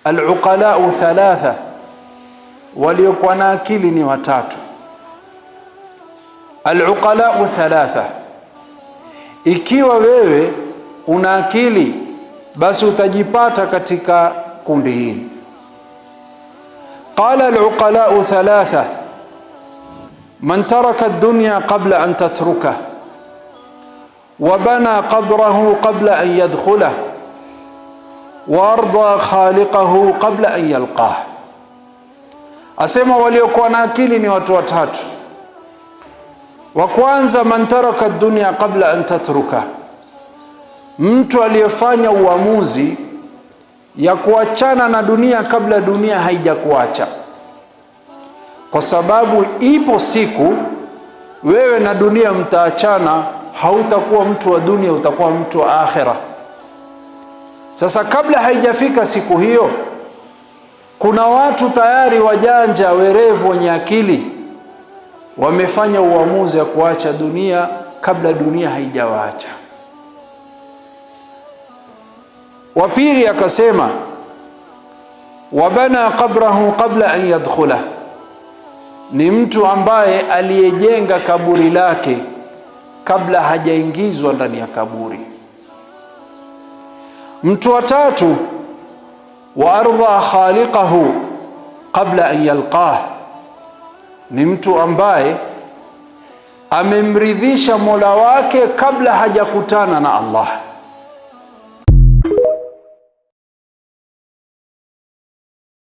al-uqalau thalatha, waliokuwa na akili ni watatu. Al-uqalau thalatha, ikiwa wewe una akili basi utajipata katika kundi hili. Qala al-uqalau thalatha man taraka ad-dunya qabla an tatruka wa bana qabrahu qabla an yadkhulah wa arda khaliqahu qabla an yalqah. Asema waliokuwa na akili ni watu watatu. Wa kwanza, man taraka ad-dunya qabla an tatruka, mtu aliyefanya uamuzi ya kuachana na dunia kabla dunia haijakuacha, kwa sababu ipo siku wewe na dunia mtaachana, hautakuwa mtu wa dunia, utakuwa mtu wa akhira. Sasa kabla haijafika siku hiyo, kuna watu tayari wajanja, werevu, wenye akili, wamefanya uamuzi ya kuacha dunia kabla dunia haijawaacha. Wa pili akasema, wabana qabrahu qabla an yadkhulah, ni mtu ambaye aliyejenga kaburi lake kabla hajaingizwa ndani ya kaburi. Mtu wa tatu, wa arda khaliqahu qabla an yalqah, ni mtu ambaye amemridhisha Mola wake kabla hajakutana na Allah.